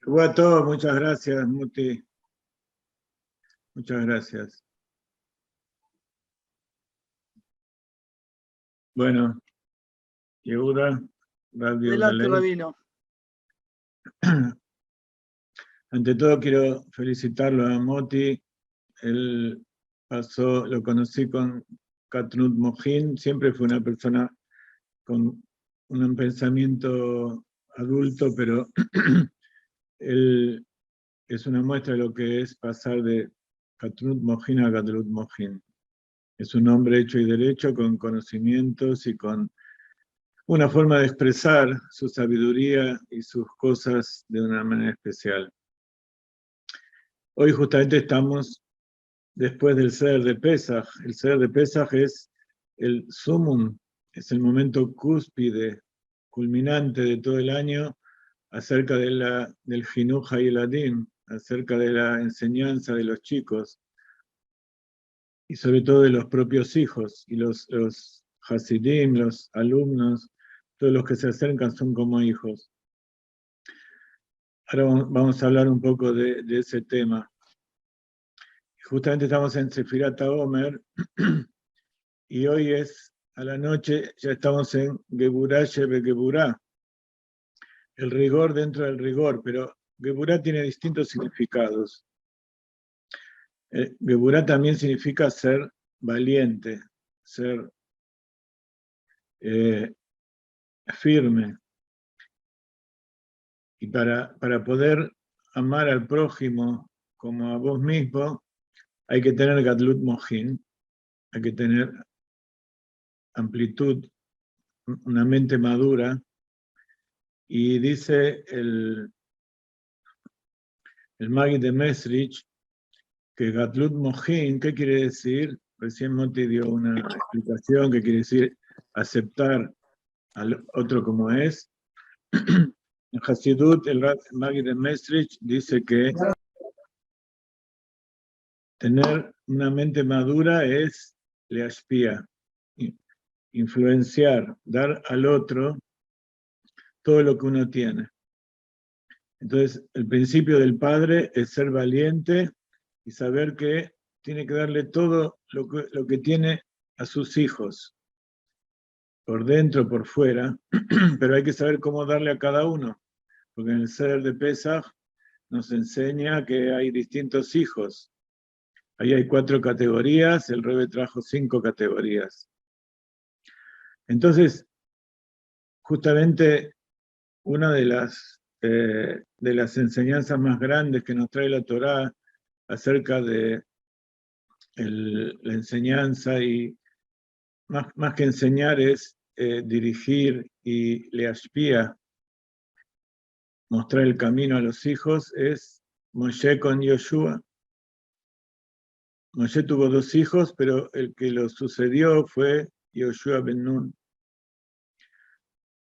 Guato, muchas gracias, Muti. Muchas gracias. Bueno, Yehuda, Radio Adelante, Galey. Rabino. Ante todo quiero felicitarlo a Moti. Él pasó, lo conocí con Katnut Mohin, siempre fue una persona con un pensamiento adulto, pero él es una muestra de lo que es pasar de Katnut Mohin a Katnut Mohin. Es un hombre hecho y derecho, con conocimientos y con una forma de expresar su sabiduría y sus cosas de una manera especial. Hoy justamente estamos después del Seder de Pesaj. El Seder de Pesaj es el sumum, es el momento cúspide, culminante de todo el año acerca del Jinuj Hailadim, acerca de la enseñanza de los chicos y sobre todo de los propios hijos. Y los Hasidim, los alumnos, todos los que se acercan son como hijos. Ahora vamos a hablar un poco de ese tema. Justamente estamos en Sefirat HaOmer y hoy es a la noche, ya estamos en Geburah Shebe Geburah, el rigor dentro del rigor, pero Geburah tiene distintos significados. Geburah también significa ser valiente, ser firme. Y para poder amar al prójimo como a vos mismo, hay que tener Gadlut Mohin, hay que tener amplitud, una mente madura. Y dice el Magid de Mesrich que Gadlut Mohin, ¿qué quiere decir? Recién Moti dio una explicación que quiere decir aceptar al otro como es. En Hasidut, el Magid de Mesrich dice que tener una mente madura es leashpia, influenciar, dar al otro todo lo que uno tiene. Entonces, el principio del padre es ser valiente y saber que tiene que darle todo lo que tiene a sus hijos, por dentro, por fuera, pero hay que saber cómo darle a cada uno, porque en el Seder de Pesaj nos enseña que hay distintos hijos. Ahí hay 4 categorías, el Rebbe trajo 5 categorías. Entonces, justamente una de las enseñanzas más grandes que nos trae la Torá acerca de la enseñanza, y más que enseñar es dirigir y leashpia, mostrar el camino a los hijos, es Moshe con Yoshua. Moshe tuvo 2 hijos, pero el que lo sucedió fue Yoshua ben Nun,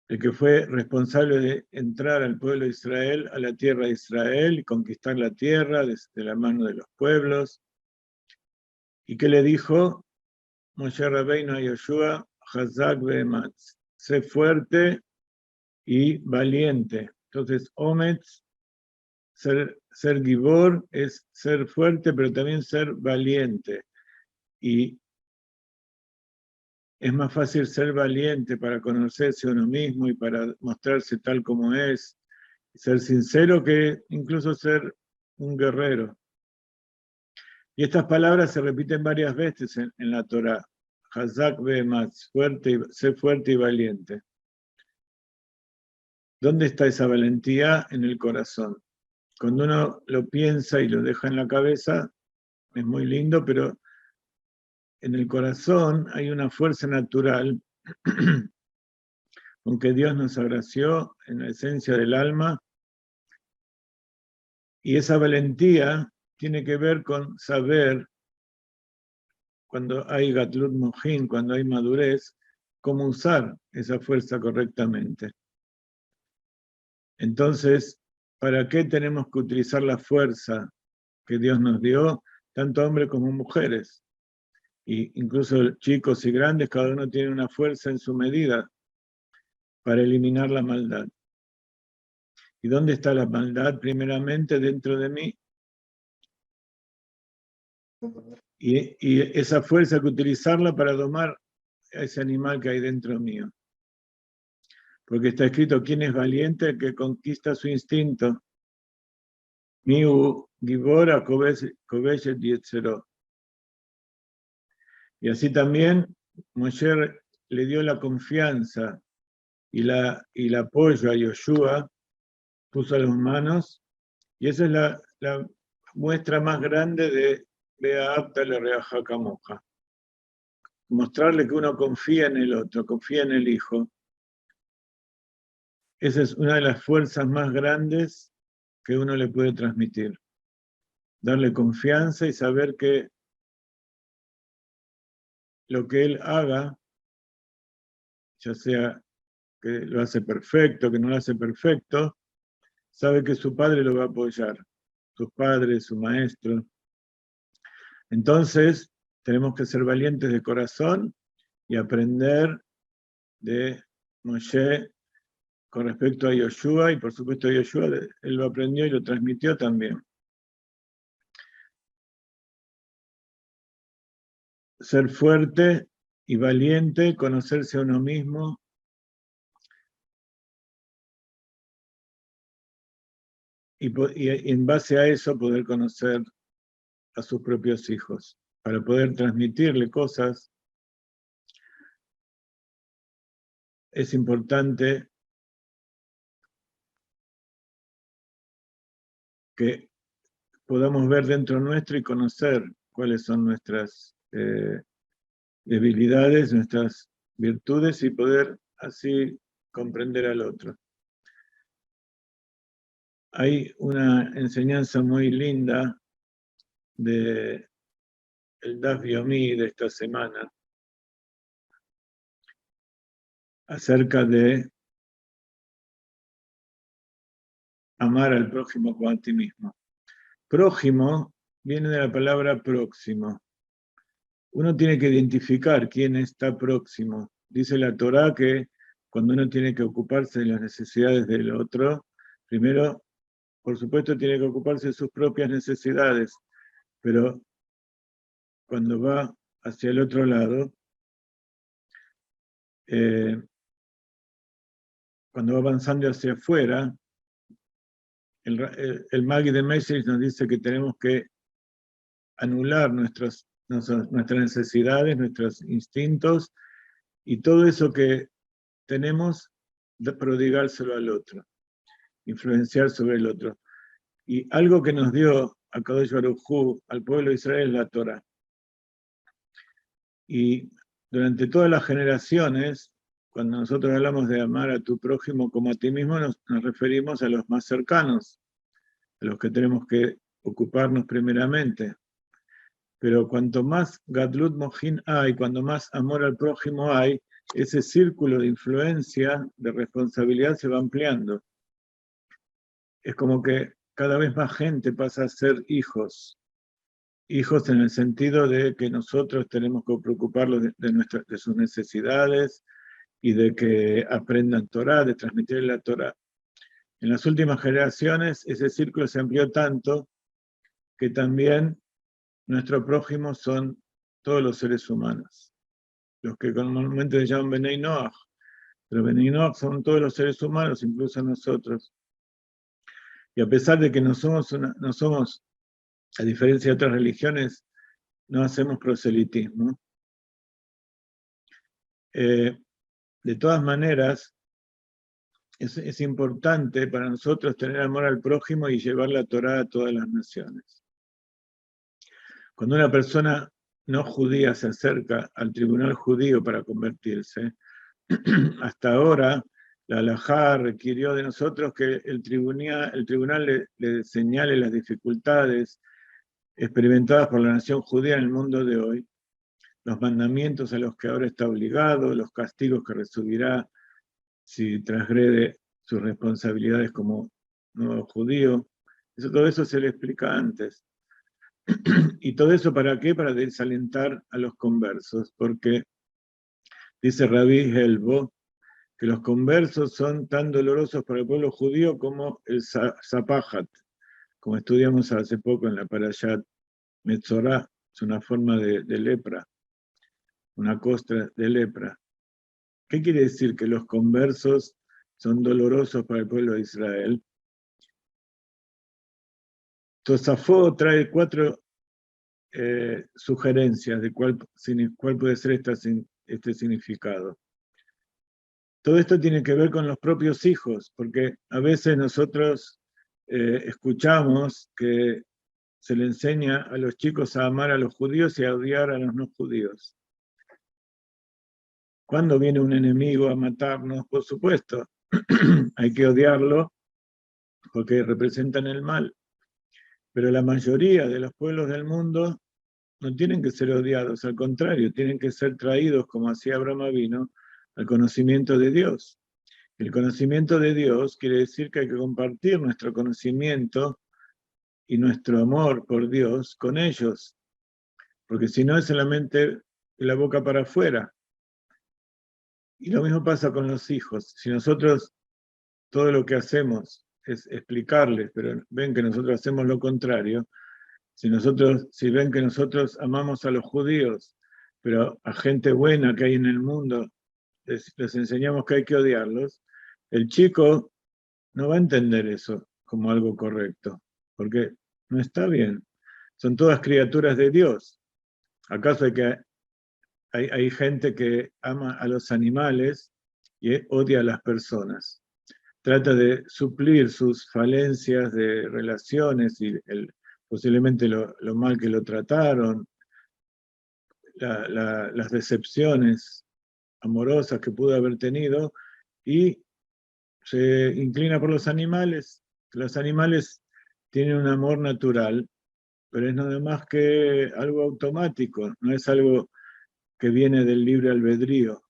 el que fue responsable de entrar al pueblo de Israel, a la tierra de Israel, y conquistar la tierra desde la mano de los pueblos. ¿Y qué le dijo Moshe Rabbeinu a Yoshua? Hazak ve'ematz, sé fuerte y valiente. Entonces, Ometz, ser gibor, es ser fuerte, pero también ser valiente. Y es más fácil ser valiente para conocerse a uno mismo y para mostrarse tal como es, ser sincero, que incluso ser un guerrero. Y estas palabras se repiten varias veces en la Torá. Hazak ve'ematz, sé fuerte y valiente. ¿Dónde está esa valentía? En el corazón. Cuando uno lo piensa y lo deja en la cabeza, es muy lindo, pero en el corazón hay una fuerza natural con que Dios nos agració en la esencia del alma, y esa valentía tiene que ver con saber, cuando hay Gatlut Mohin, cuando hay madurez, cómo usar esa fuerza correctamente. Entonces, ¿para qué tenemos que utilizar la fuerza que Dios nos dio, tanto hombres como mujeres? Y incluso chicos y grandes, cada uno tiene una fuerza en su medida para eliminar la maldad. ¿Y dónde está la maldad? Primeramente dentro de mí. Y esa fuerza hay que utilizarla para domar a ese animal que hay dentro mío. Porque está escrito, ¿quién es valiente? El que conquista su instinto. Miu Gibora Kobeshet Yetzerot. Y así también Moshe le dio la confianza y el apoyo a Yoshua, puso las manos, y esa es la muestra más grande de Bea Apta le Reaja Kamoja. Mostrarle que uno confía en el otro, confía en el hijo. Esa es una de las fuerzas más grandes que uno le puede transmitir. Darle confianza y saber que lo que él haga, ya sea que lo hace perfecto, que no lo hace perfecto, sabe que su padre lo va a apoyar, sus padres, su maestro. Entonces, tenemos que ser valientes de corazón y aprender de Moshe con respecto a Yoshua, y por supuesto Yoshua, él lo aprendió y lo transmitió también. Ser fuerte y valiente, conocerse a uno mismo, y en base a eso poder conocer a sus propios hijos, para poder transmitirle cosas. Es importante que podamos ver dentro nuestro y conocer cuáles son nuestras debilidades, nuestras virtudes, y poder así comprender al otro. Hay una enseñanza muy linda de el Daf Yomi de esta semana acerca de amar al prójimo como a ti mismo. Prójimo viene de la palabra próximo. Uno tiene que identificar quién está próximo. Dice la Torá que cuando uno tiene que ocuparse de las necesidades del otro, primero, por supuesto, tiene que ocuparse de sus propias necesidades, pero cuando va hacia el otro lado, cuando va avanzando hacia afuera, el Magui de Mesías nos dice que tenemos que anular nuestras necesidades, nuestros instintos, y todo eso que tenemos, de prodigárselo al otro, influenciar sobre el otro. Y algo que nos dio a Kadosh Baruj Hu, al pueblo de Israel, es la Torah. Y durante todas las generaciones, cuando nosotros hablamos de amar a tu prójimo como a ti mismo, nos referimos a los más cercanos, a los que tenemos que ocuparnos primeramente. Pero cuanto más Gadlut Mohin hay, cuando más amor al prójimo hay, ese círculo de influencia, de responsabilidad se va ampliando. Es como que cada vez más gente pasa a ser hijos. Hijos en el sentido de que nosotros tenemos que preocuparlos de sus necesidades y de que aprendan Torah, de transmitir la Torah. En las últimas generaciones ese círculo se amplió tanto que también nuestro prójimo son todos los seres humanos. Los que normalmente se llaman Benei Noach, pero Benei Noach son todos los seres humanos, incluso nosotros. Y a pesar de que no somos, a diferencia de otras religiones, no hacemos proselitismo, de todas maneras, es importante para nosotros tener amor al prójimo y llevar la Torá a todas las naciones. Cuando una persona no judía se acerca al tribunal judío para convertirse, hasta ahora la halajá requirió de nosotros que el tribunal le señale las dificultades experimentadas por la nación judía en el mundo de hoy, los mandamientos a los que ahora está obligado, los castigos que recibirá si transgrede sus responsabilidades como nuevo judío. Todo eso se le explica antes. ¿Y todo eso para qué? Para desalentar a los conversos, porque dice Rabbi Helbo que los conversos son tan dolorosos para el pueblo judío como el Zapajat, como estudiamos hace poco en la Parashat Metzorah, es una forma de lepra, una costra de lepra. ¿Qué quiere decir que los conversos son dolorosos para el pueblo de Israel? Tosafot trae 4 sugerencias de cuál puede ser este significado. Todo esto tiene que ver con los propios hijos, porque a veces nosotros escuchamos que se le enseña a los chicos a amar a los judíos y a odiar a los no judíos. ¿Cuándo viene un enemigo a matarnos? Por supuesto, hay que odiarlo porque representan el mal. Pero la mayoría de los pueblos del mundo no tienen que ser odiados, al contrario, tienen que ser traídos, como hacía Abraham Avino, al conocimiento de Dios. El conocimiento de Dios quiere decir que hay que compartir nuestro conocimiento y nuestro amor por Dios con ellos, porque si no es solamente de la boca para afuera. Y lo mismo pasa con los hijos. Si nosotros todo lo que hacemos es explicarles, pero ven que nosotros hacemos lo contrario, si ven que nosotros amamos a los judíos, pero a gente buena que hay en el mundo, les enseñamos que hay que odiarlos, el chico no va a entender eso como algo correcto, porque no está bien. Son todas criaturas de Dios. ¿Acaso hay gente que ama a los animales y odia a las personas? Trata de suplir sus falencias de relaciones y posiblemente lo mal que lo trataron, las decepciones amorosas que pudo haber tenido, y se inclina por los animales. Los animales tienen un amor natural, pero es nada más que algo automático, no es algo que viene del libre albedrío,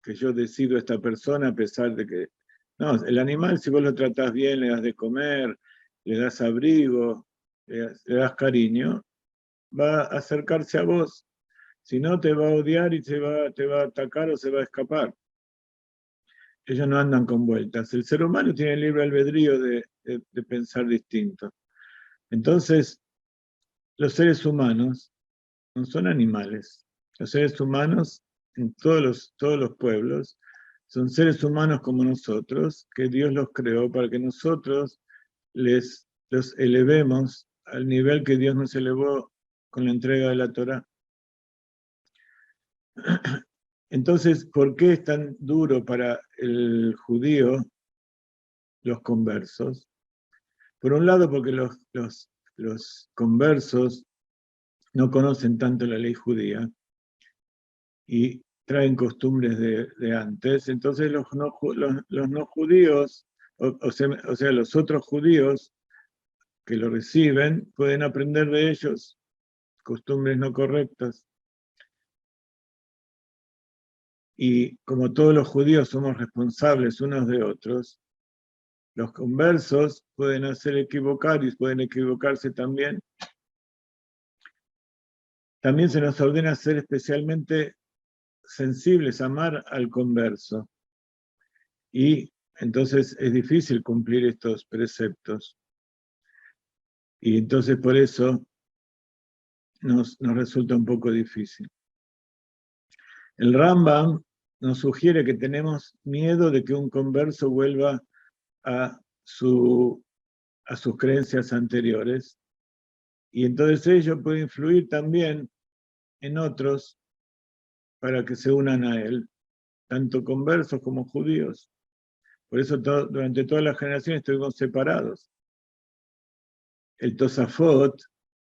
que yo decido a esta persona a pesar de que... No, el animal, si vos lo tratás bien, le das de comer, le das abrigo, le das cariño, va a acercarse a vos. Si no, te va a odiar y te va a atacar o se va a escapar. Ellos no andan con vueltas. El ser humano tiene el libre albedrío de pensar distinto. Entonces, los seres humanos no son animales. Los seres humanos, en todos los pueblos, son seres humanos como nosotros, que Dios los creó para que nosotros los elevemos al nivel que Dios nos elevó con la entrega de la Torá. Entonces, ¿por qué es tan duro para el judío los conversos? Por un lado, porque los conversos no conocen tanto la ley judía y traen costumbres de antes. Entonces los no judíos, o sea, los otros judíos que lo reciben, pueden aprender de ellos costumbres no correctas. Y como todos los judíos somos responsables unos de otros, los conversos pueden hacer equivocar y pueden equivocarse también. También se nos ordena ser especialmente sensibles, amar al converso. Y entonces es difícil cumplir estos preceptos. Y entonces por eso nos resulta un poco difícil. El Rambam nos sugiere que tenemos miedo de que un converso vuelva a sus creencias anteriores, y entonces ello puede influir también en otros para que se unan a él, tanto conversos como judíos. Por eso durante todas las generaciones estuvimos separados. El Tosafot,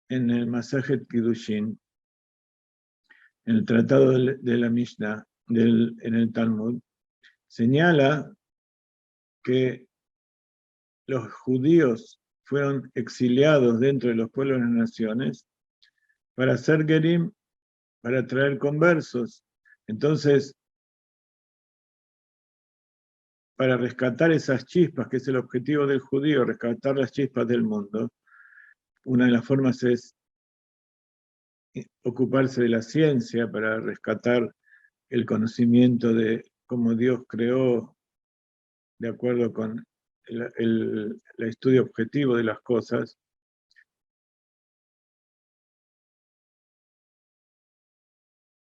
en el Masajet Kiddushin, en el tratado de la Mishnah, en el Talmud, señala que los judíos fueron exiliados dentro de los pueblos de las naciones para hacer gerim, para traer conversos. Entonces, para rescatar esas chispas, que es el objetivo del judío, rescatar las chispas del mundo, una de las formas es ocuparse de la ciencia para rescatar el conocimiento de cómo Dios creó de acuerdo con el estudio objetivo de las cosas.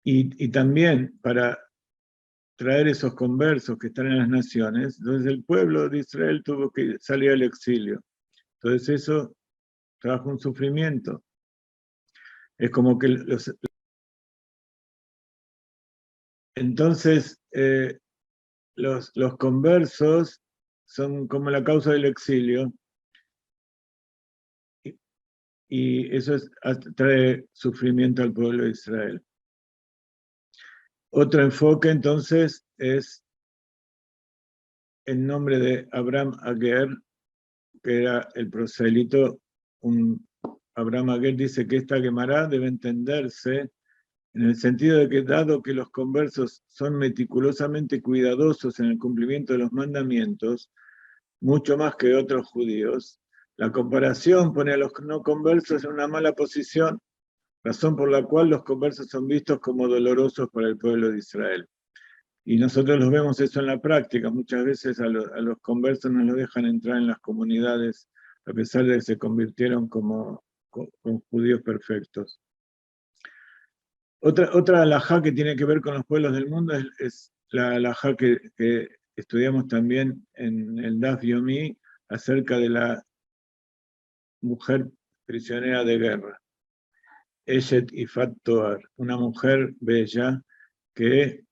Y también para traer esos conversos que están en las naciones, entonces el pueblo de Israel tuvo que salir al exilio. Entonces eso trajo un sufrimiento. Es como que entonces los conversos son como la causa del exilio, y eso trae sufrimiento al pueblo de Israel. Otro enfoque entonces es el nombre de Abraham Ager, que era el prosélito. Abraham Ager dice que esta Gemara debe entenderse en el sentido de que, dado que los conversos son meticulosamente cuidadosos en el cumplimiento de los mandamientos, mucho más que otros judíos, la comparación pone a los no conversos en una mala posición, razón por la cual los conversos son vistos como dolorosos para el pueblo de Israel. Y nosotros los vemos eso en la práctica. Muchas veces a los conversos no los dejan entrar en las comunidades, a pesar de que se convirtieron como judíos perfectos. Otra alajá que tiene que ver con los pueblos del mundo es la alajá que estudiamos también en el Daf Yomi acerca de la mujer prisionera de guerra. Eshet Ifat Toar, una mujer bella que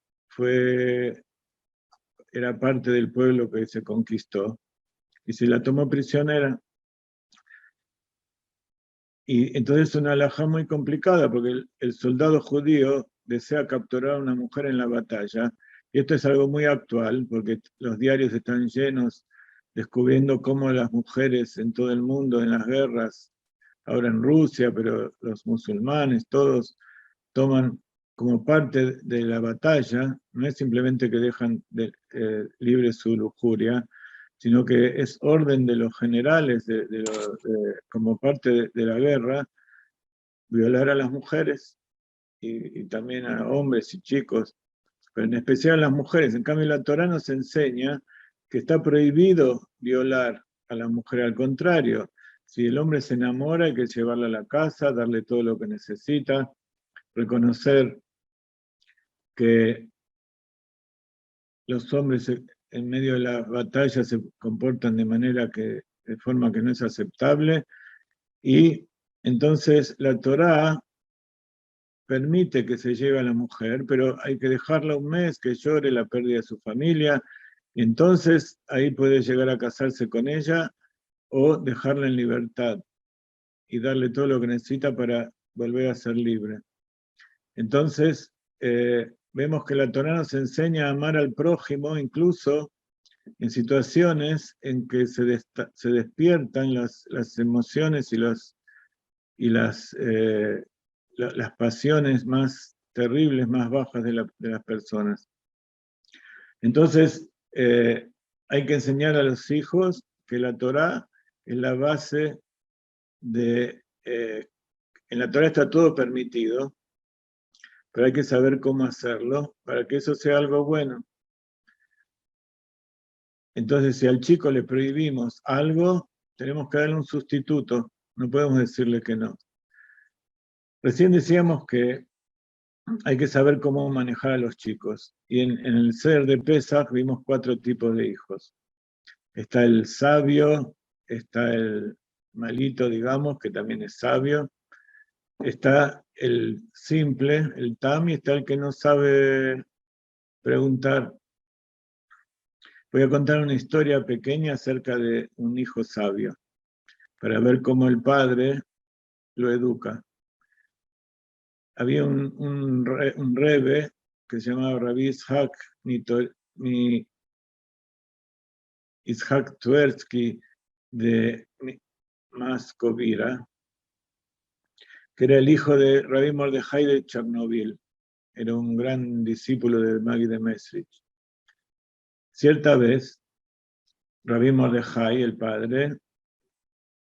era parte del pueblo que se conquistó y se la tomó prisionera. Y entonces es una alajá muy complicada, porque el soldado judío desea capturar a una mujer en la batalla, y esto es algo muy actual, porque los diarios están llenos descubriendo cómo las mujeres en todo el mundo, en las guerras, ahora en Rusia, pero los musulmanes, todos toman como parte de la batalla, no es simplemente que dejan libre su lujuria, sino que es orden de los generales, como parte de la guerra, violar a las mujeres y también a hombres y chicos, pero en especial a las mujeres. En cambio, la Torá nos enseña que está prohibido violar a la mujer. Al contrario, si el hombre se enamora, hay que llevarla a la casa, darle todo lo que necesita, reconocer que los hombres en medio de la batalla se comportan de forma que no es aceptable, y entonces la Torá permite que se lleve a la mujer, pero hay que dejarla un mes, que llore la pérdida de su familia, y entonces ahí puede llegar a casarse con ella o dejarla en libertad y darle todo lo que necesita para volver a ser libre. Entonces, vemos que la Torá nos enseña a amar al prójimo, incluso en situaciones en que se despiertan las emociones y las pasiones más terribles, más bajas de las personas. Entonces, hay que enseñar a los hijos que la Torá es la base en la Torá está todo permitido, pero hay que saber cómo hacerlo para que eso sea algo bueno. Entonces, si al chico le prohibimos algo, tenemos que darle un sustituto, no podemos decirle que no. Recién decíamos que hay que saber cómo manejar a los chicos. Y en el Seder de Pesach vimos 4 tipos de hijos. Está el sabio, está el malito, digamos, que también es sabio. Está el simple, el tam, y está el que no sabe preguntar. Voy a contar una historia pequeña acerca de un hijo sabio, para ver cómo el padre lo educa. Había un rebe que se llamaba Rabbi Ishak Tversky de Maskovira, que era el hijo de Rabbi Mordejai de Chernobyl. Era un gran discípulo de Magid de Mesrich. Cierta vez, Rabbi Mordejai, el padre,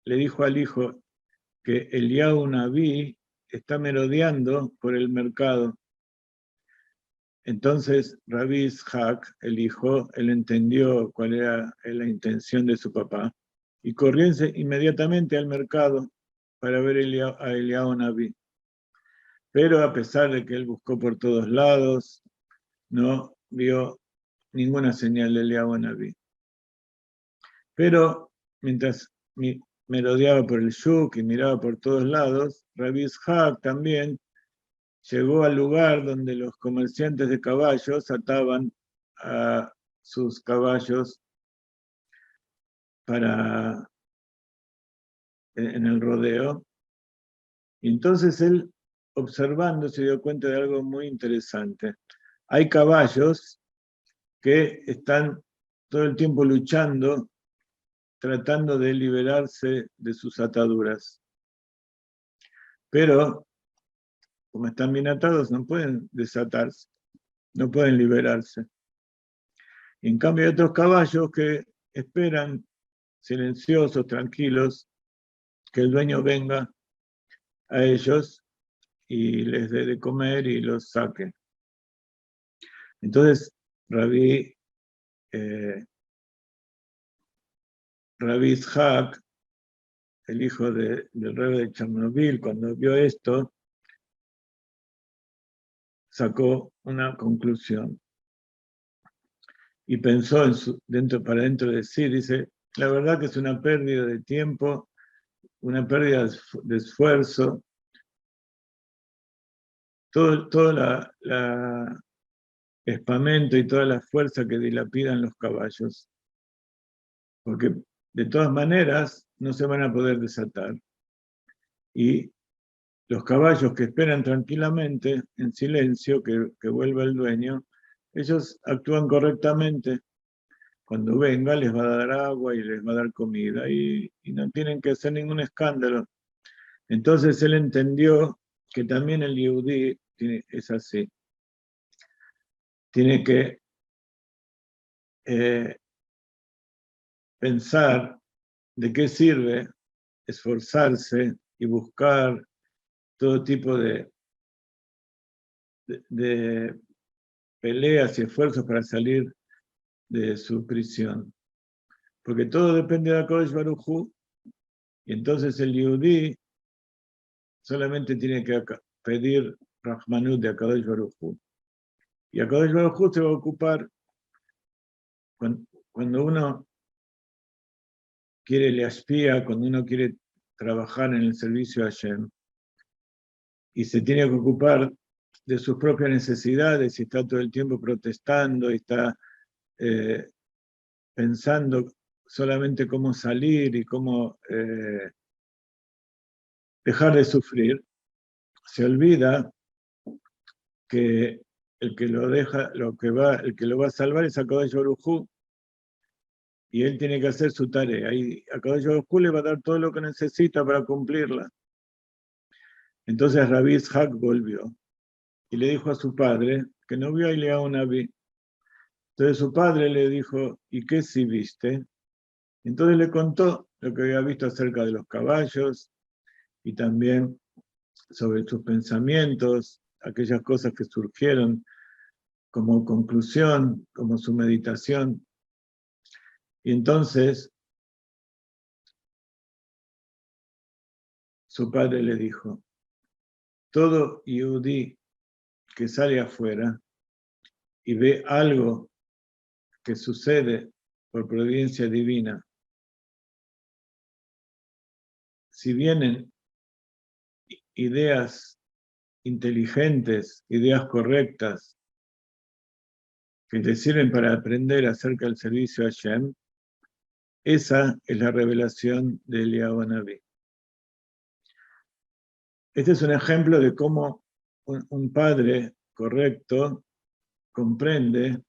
le dijo al hijo que Eliyahu Naví está merodeando por el mercado. Entonces Rabbi Ishak, el hijo, él entendió cuál era la intención de su papá y corrió inmediatamente al mercado para ver a Eliyahu Naví. Pero a pesar de que él buscó por todos lados, no vio ninguna señal de Eliyahu Naví. Pero mientras merodeaba por el shuk y miraba por todos lados, Rabbi Ishak también llegó al lugar donde los comerciantes de caballos ataban a sus caballos en el rodeo. Y entonces él, observando, se dio cuenta de algo muy interesante. Hay caballos que están todo el tiempo luchando, tratando de liberarse de sus ataduras. Pero, como están bien atados, no pueden desatarse, no pueden liberarse. Y en cambio hay otros caballos que esperan silenciosos, tranquilos, que el dueño venga a ellos y les dé de comer y los saque. Entonces, Rabbi Ishak, el hijo del rey de Chernobyl, cuando vio esto, sacó una conclusión y pensó para dentro de sí, dice, la verdad que es una pérdida de tiempo, una pérdida de esfuerzo, todo la espamento y toda la fuerza que dilapidan los caballos, porque de todas maneras no se van a poder desatar. Y los caballos que esperan tranquilamente, en silencio, que vuelva el dueño, ellos actúan correctamente. Cuando venga les va a dar agua y les va a dar comida y no tienen que hacer ningún escándalo. Entonces él entendió que también el Yehudí es así. Tiene que pensar de qué sirve esforzarse y buscar todo tipo de peleas y esfuerzos para salir de su prisión. Porque todo depende de Akadosh Baruj Hu, y entonces el Yehudí solamente tiene que pedir Rahmanut de Akadosh Baruj Hu. Y Akadosh Baruj Hu se va a ocupar cuando uno quiere le aspía, cuando uno quiere trabajar en el servicio a Hashem, y se tiene que ocupar de sus propias necesidades y está todo el tiempo protestando y está pensando solamente cómo salir y cómo dejar de sufrir, se olvida que el que lo deja, el que lo va a salvar es Akadosh Baruj Hu, y él tiene que hacer su tarea. Y Akadosh Baruj Hu le va a dar todo lo que necesita para cumplirla. Entonces Rabbi Ishak volvió y le dijo a su padre que no vio a Eliyahu Naví. Entonces su padre le dijo, ¿y qué si viste? Entonces le contó lo que había visto acerca de los caballos y también sobre sus pensamientos, aquellas cosas que surgieron como conclusión, como su meditación. Y entonces su padre le dijo, todo Yehudí que sale afuera y ve algo que sucede por providencia divina, si vienen ideas inteligentes, ideas correctas, que te sirven para aprender acerca del servicio a Hashem, esa es la revelación de Eliyahu Naví. Este es un ejemplo de cómo un padre correcto comprende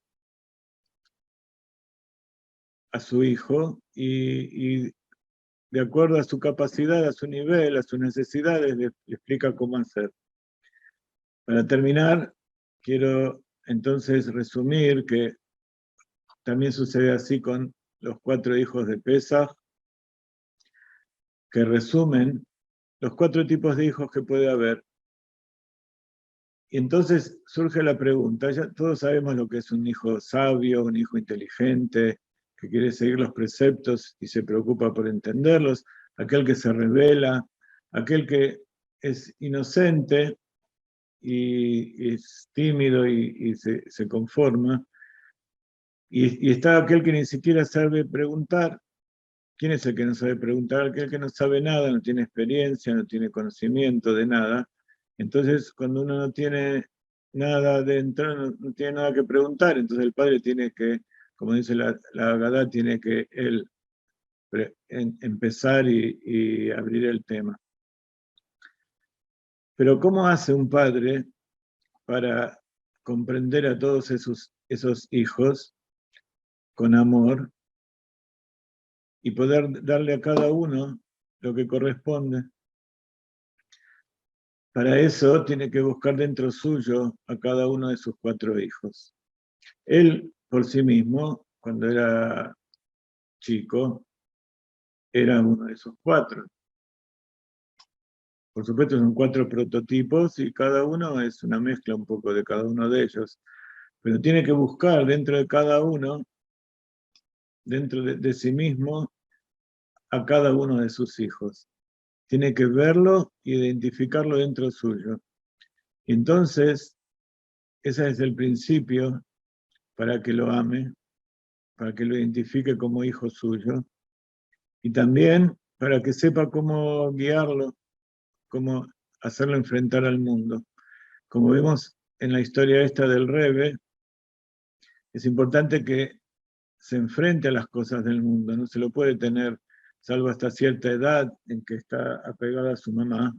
a su hijo y de acuerdo a su capacidad, a su nivel, a sus necesidades, le explica cómo hacer. Para terminar, quiero entonces resumir que también sucede así con los 4 hijos de Pesach, que resumen los 4 tipos de hijos que puede haber. Y entonces surge la pregunta, ya todos sabemos lo que es un hijo sabio, un hijo inteligente, que quiere seguir los preceptos y se preocupa por entenderlos, aquel que se revela, aquel que es inocente y es tímido y se conforma, y está aquel que ni siquiera sabe preguntar. ¿Quién es el que no sabe preguntar? Aquel que no sabe nada, no tiene experiencia, no tiene conocimiento de nada. Entonces, cuando uno no tiene nada dentro, no tiene nada que preguntar, entonces el padre tiene que, como dice la Agadá, tiene que él empezar y abrir el tema. Pero ¿cómo hace un padre para comprender a todos esos hijos con amor y poder darle a cada uno lo que corresponde? Para eso tiene que buscar dentro suyo a cada uno de sus 4 hijos. Él, por sí mismo, cuando era chico, era uno de esos 4. Por supuesto, son 4 prototipos y cada uno es una mezcla un poco de cada uno de ellos. Pero tiene que buscar dentro de cada uno, dentro de sí mismo, a cada uno de sus hijos. Tiene que verlo e identificarlo dentro suyo. Y entonces, ese es el principio para que lo ame, para que lo identifique como hijo suyo, y también para que sepa cómo guiarlo, cómo hacerlo enfrentar al mundo. Como vemos en la historia esta del Rebbe, es importante que se enfrente a las cosas del mundo, no se lo puede tener salvo hasta cierta edad en que está apegada a su mamá.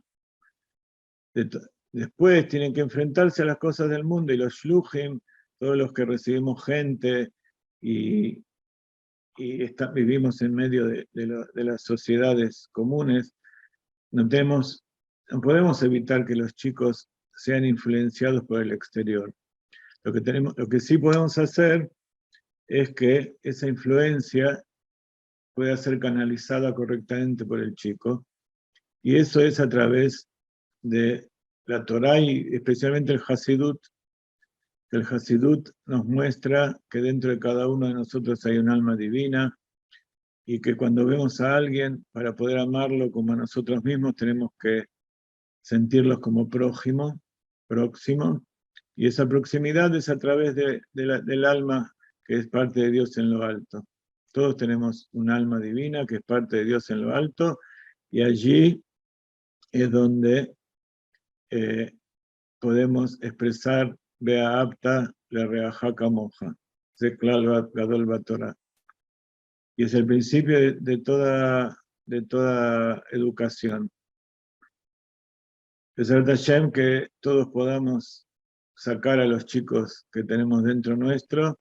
Después tienen que enfrentarse a las cosas del mundo, y los shluchim, todos los que recibimos gente y vivimos en medio de las sociedades comunes, no podemos evitar que los chicos sean influenciados por el exterior. Lo que sí podemos hacer es que esa influencia pueda ser canalizada correctamente por el chico, y eso es a través de la Torá y especialmente el Hasidut. El Hasidut nos muestra que dentro de cada uno de nosotros hay un alma divina, y que cuando vemos a alguien, para poder amarlo como a nosotros mismos, tenemos que sentirlos como próximo, y esa proximidad es a través del alma que es parte de Dios en lo alto. Todos tenemos un alma divina que es parte de Dios en lo alto, y allí es donde podemos expresar Bea Apta, la Reajá Kamoja, Zeklal Gadol Batorá. Y es el principio de toda educación. Besar Hashem, que todos podamos sacar a los chicos que tenemos dentro nuestro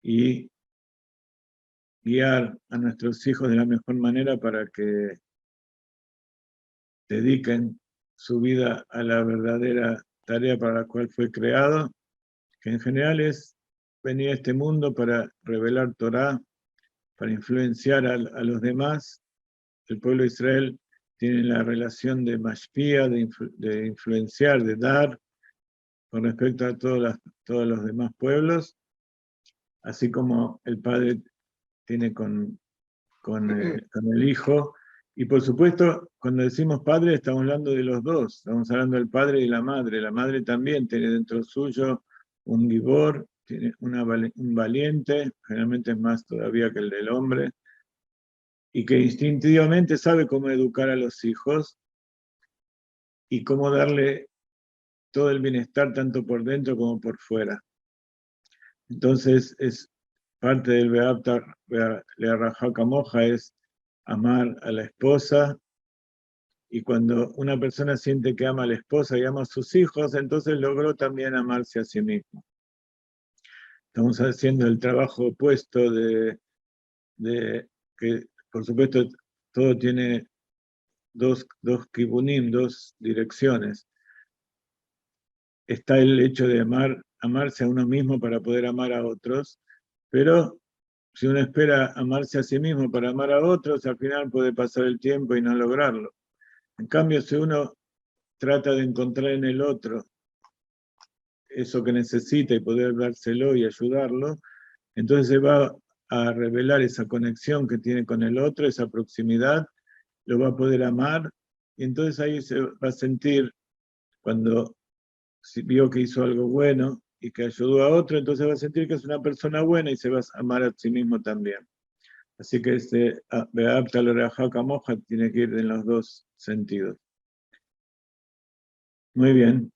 y guiar a nuestros hijos de la mejor manera para que dediquen su vida a la verdadera tarea para la cual fue creado, que en general es venir a este mundo para revelar Torah, para influenciar a los demás. El pueblo de Israel tiene la relación de mashpia, de influenciar, de dar, con respecto a todos los demás pueblos, así como el padre tiene con el hijo. Y por supuesto, cuando decimos padre, estamos hablando de los dos, estamos hablando del padre y la madre. La madre también tiene dentro suyo un gibor, tiene un valiente, generalmente es más todavía que el del hombre, y que instintivamente sabe cómo educar a los hijos y cómo darle todo el bienestar tanto por dentro como por fuera. Entonces, es parte del Beapta Learrajá Kamoja, es amar a la esposa, y cuando una persona siente que ama a la esposa y ama a sus hijos, entonces logró también amarse a sí mismo. Estamos haciendo el trabajo opuesto de que, por supuesto, todo tiene dos kibunim, 2 direcciones. Está el hecho de amarse a uno mismo para poder amar a otros, pero si uno espera amarse a sí mismo para amar a otros, al final puede pasar el tiempo y no lograrlo. En cambio, si uno trata de encontrar en el otro eso que necesita y poder dárselo y ayudarlo, entonces se va a revelar esa conexión que tiene con el otro, esa proximidad, lo va a poder amar, y entonces ahí se va a sentir, cuando vio que hizo algo bueno y que ayudó a otro, entonces va a sentir que es una persona buena y se va a amar a sí mismo también. Así que Be'apta l'oreaja moja tiene que ir en los dos sentidos. Muy bien.